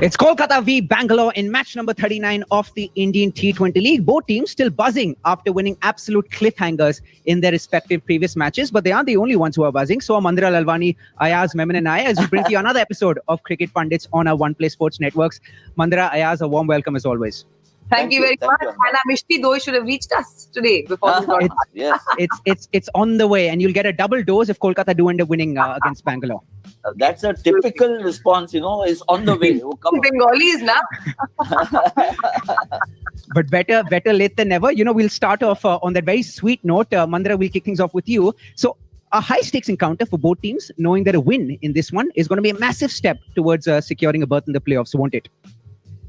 It's Kolkata v Bangalore in match number 39 of the Indian T20 League. Both teams still buzzing after winning absolute cliffhangers in their respective previous matches, but they aren't the only ones who are buzzing. So are Mandira, Lalvani, Ayaz, Memon and I, as we bring to you another episode of Cricket Pundits on our One Play Sports Networks. Mandira, Ayaz, a warm welcome as always. Thank you very much. And our Mishti Doi should have reached us today before we got Yes. It's on the way, and you'll get a double dose if Kolkata do end up winning against Bangalore. That's a typical response, it's on the way. Oh, come on. Bengalis now. But better late than never. We'll start off on that very sweet note. Mandira, we'll kick things off with you. So a high-stakes encounter for both teams, knowing that a win in this one is going to be a massive step towards securing a berth in the playoffs, won't it?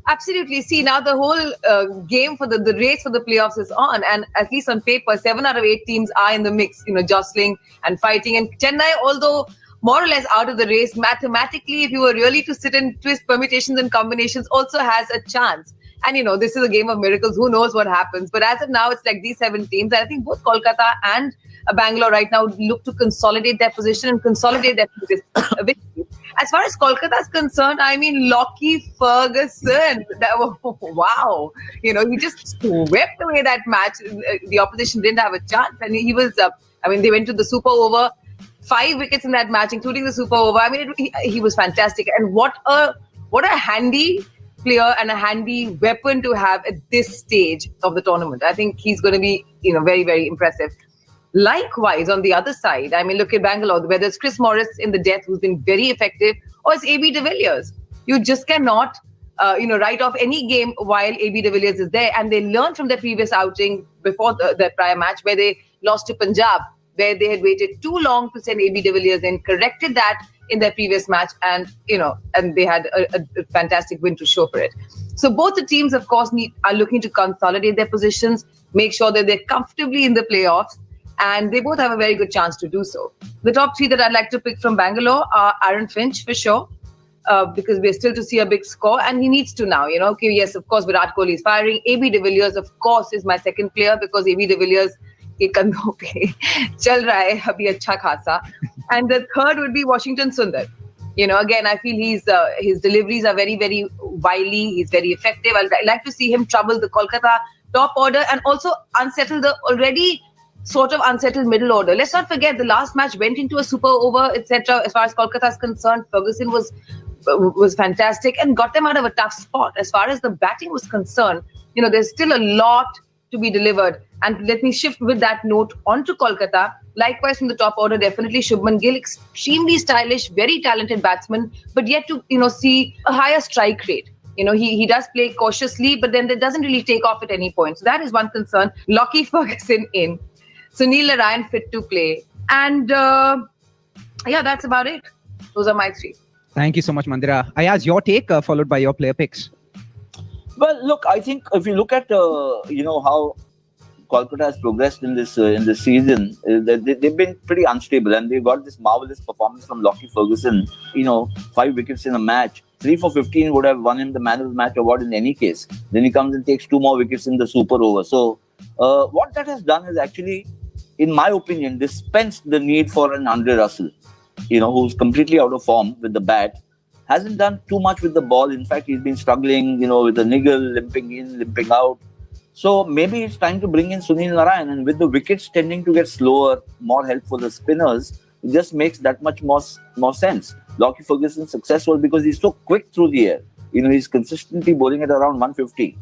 Absolutely. See, now the whole game for the race for the playoffs is on, and at least on paper, 7 out of 8 teams are in the mix, jostling and fighting. And Chennai, although more or less out of the race, mathematically, if you were really to sit and twist permutations and combinations, also has a chance. And, this is a game of miracles. Who knows what happens? But as of now, it's like these 7 teams. And I think both Kolkata and Bangalore right now look to consolidate their position and consolidate their victory. As far as Kolkata is concerned, Lockie Ferguson, wow. He just swept away that match. The opposition didn't have a chance. And he was, they went to the super over. 5 wickets in that match, including the super over. He was fantastic. And what a handy player and a handy weapon to have at this stage of the tournament. I think he's going to be, very, very impressive. Likewise, on the other side, look at Bangalore, whether it's Chris Morris in the death, who's been very effective, or it's AB de Villiers. You just cannot, write off any game while AB de Villiers is there. And they learned from their previous outing before the prior match, where they lost to Punjab, where they had waited too long to send AB de Villiers in, corrected that in their previous match, and and they had a fantastic win to show for it. So both the teams, of course, are looking to consolidate their positions, make sure that they're comfortably in the playoffs, and they both have a very good chance to do so. The top 3 that I'd like to pick from Bangalore are Aaron Finch, for sure, because we're still to see a big score, and he needs to now, Okay, yes, of course, Virat Kohli is firing. AB de Villiers, of course, is my second player, because AB de Villiers ke kandhon pe chal raha hai abhi acha khasa. And the third would be Washington Sundar. Again, I feel his deliveries are very, very wily. He's very effective. I'd like to see him trouble the Kolkata top order and also unsettle the already sort of unsettled middle order. Let's not forget the last match went into a super over, etc. As far as Kolkata is concerned, Ferguson was fantastic and got them out of a tough spot. As far as the batting was concerned, there's still a lot to be delivered. And let me shift with that note onto Kolkata. Likewise, from the top order, definitely Shubman Gill, extremely stylish, very talented batsman, but yet to see a higher strike rate. He does play cautiously, but then it doesn't really take off at any point. So that is one concern. Lockie Ferguson in. Sunil Narayan fit to play. And that's about it. Those are my 3. Thank you so much, Mandira. Ayaz, your take, followed by your player picks. Well, look, I think if you look at, how Kolkata has progressed in this season, they've been pretty unstable, and they got this marvelous performance from Lockie Ferguson. 5 wickets in a match, 3 for 15 would have won him the man of the match award in any case. Then he comes and takes 2 more wickets in the super over. So what that has done is actually, in my opinion, dispensed the need for an Andre Russell, who's completely out of form with the bat. Hasn't done too much with the ball. In fact, he's been struggling, with the niggle, limping in, limping out. So maybe it's time to bring in Sunil Narayan, and with the wickets tending to get slower, more help for the spinners, it just makes that much more sense. Lockie Ferguson's successful because he's so quick through the air. He's consistently bowling at around 150.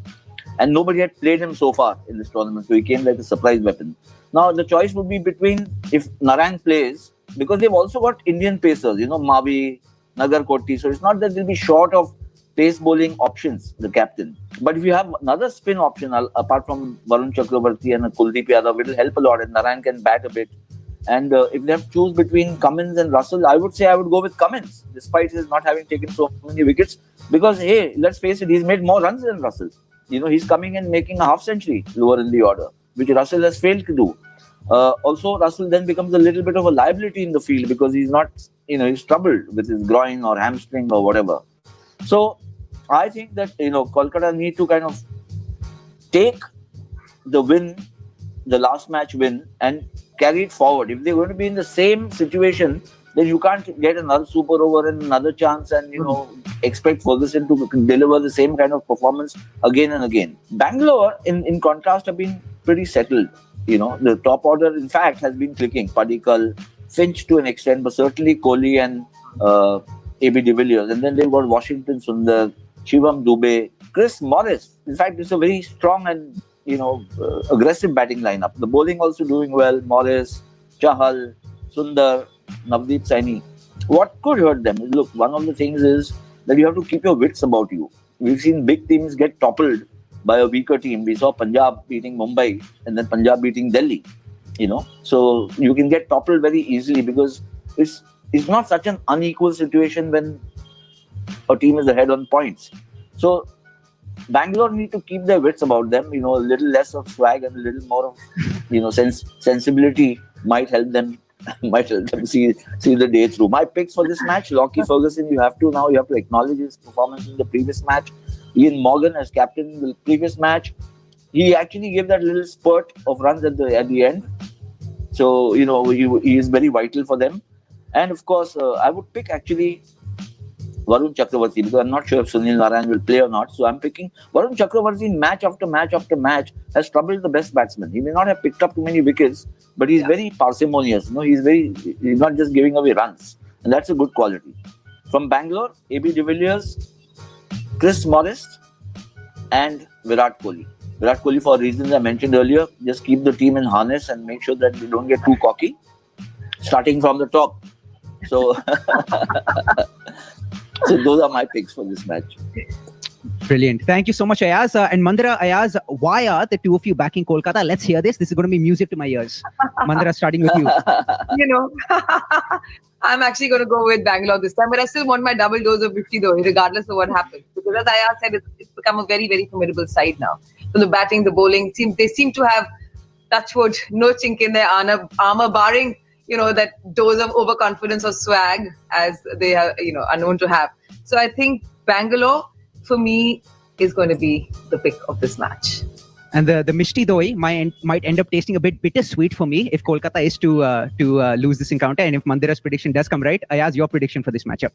And nobody had played him so far in this tournament, so he came like a surprise weapon. Now, the choice would be between, if Narayan plays, because they've also got Indian pacers, Mavi, Nagar Koti. So it's not that they'll be short of pace bowling options, the captain. But if you have another spin option, apart from Varun Chakravarti and Kuldeep Yadav, it will help a lot, and Narayan can bat a bit. And if they have to choose between Cummins and Russell, I would say I would go with Cummins, despite his not having taken so many wickets. Because, hey, let's face it, he's made more runs than Russell. He's coming and making a half century lower in the order, which Russell has failed to do. Also, Russell then becomes a little bit of a liability in the field because he's not, he's troubled with his groin or hamstring or whatever. So, I think that, Kolkata need to kind of take the win, the last match win, and carry it forward. If they're going to be in the same situation then you can't get another super over and another chance and expect Ferguson to deliver the same kind of performance again and again. Bangalore, in contrast, have been pretty settled. The top order, in fact, has been clicking. Padikkal, Finch to an extent, but certainly Kohli and AB de Villiers. And then they've got Washington Sundar, Shivam Dubey, Chris Morris. In fact, it's a very strong and aggressive batting lineup. The bowling also doing well. Morris, Chahal, Sundar, Navdeep Saini. What could hurt them? Look, one of the things is that you have to keep your wits about you. We've seen big teams get toppled by a weaker team. We saw Punjab beating Mumbai and then Punjab beating Delhi. So you can get toppled very easily because it's not such an unequal situation when a team is ahead on points. So Bangalore need to keep their wits about them. A little less of swag and a little more of sensibility might help them see the day through. My picks for this match: Lockie Ferguson. You have to acknowledge his performance in the previous match. Ian Morgan as captain in the previous match. He actually gave that little spurt of runs at the end. So he is very vital for them. And of course, I would pick actually Varun Chakravarti because I'm not sure if Sunil Narayan will play or not. So I'm picking Varun Chakravarti. Match after match after match has troubled the best batsman. He may not have picked up too many wickets, but he's very parsimonious. He's not just giving away runs, and that's a good quality. From Bangalore, AB de Villiers, Chris Morris, and Virat Kohli. Virat Kohli, for reasons I mentioned earlier, just keep the team in harness and make sure that they don't get too cocky, starting from the top. So, so those are my picks for this match. Brilliant. Thank you so much, Ayaz. And Mandira, Ayaz, why are the two of you backing Kolkata? Let's hear this. This is going to be music to my ears. Mandira, starting with you. I'm actually going to go with Bangalore this time, but I still want my double dose of 50 though, regardless of what happens. Because as Ayaz said, it's become a very, very formidable side now. From the batting, the bowling, they seem to have, touchwood, no chink in their armor, barring, that dose of overconfidence or swag as they are known to have. So I think Bangalore, for me, is going to be the pick of this match. And the Mishti Doi might end up tasting a bit bittersweet for me if Kolkata is to lose this encounter, and if Mandira's prediction does come right. Ayaz, your prediction for this matchup?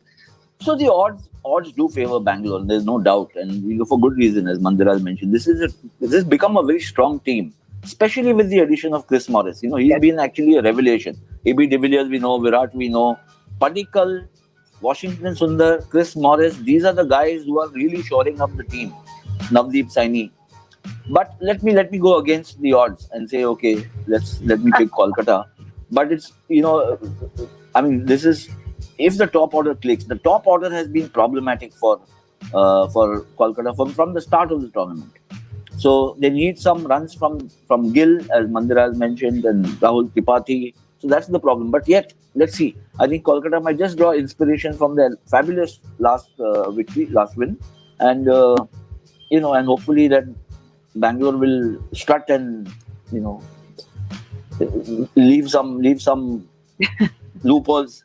So the odds do favor Bangalore. There's no doubt, and for good reason, as Mandira has mentioned. This has become a very strong team, especially with the addition of Chris Morris. He's been actually a revelation. AB de Villiers we know, Virat we know, Padikkal, Washington Sundar, Chris Morris. These are the guys who are really shoring up the team. Navdeep Saini. But let me go against the odds and say, okay, let me pick Kolkata. But it's this is if the top order clicks. The top order has been problematic for Kolkata from the start of the tournament. So they need some runs from Gill, as Mandira has mentioned, and Rahul Tripathi. So that's the problem. But yet, let's see. I think Kolkata might just draw inspiration from their fabulous last win, and and hopefully that Bangalore will strut and leave some loopholes.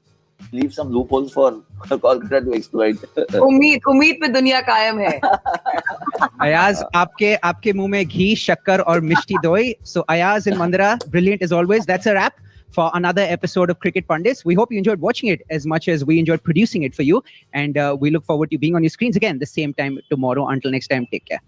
Leave some loopholes for Kolkata to exploit. उम्मीद पे दुनिया कायम है. Ayaz, आपके मुंह में घी, शक्कर और मिष्टी दोई. So Ayaz and Mandira, brilliant as always. That's a wrap for another episode of Cricket Pundits. We hope you enjoyed watching it as much as we enjoyed producing it for you. And we look forward to being on your screens again the same time tomorrow. Until next time, take care.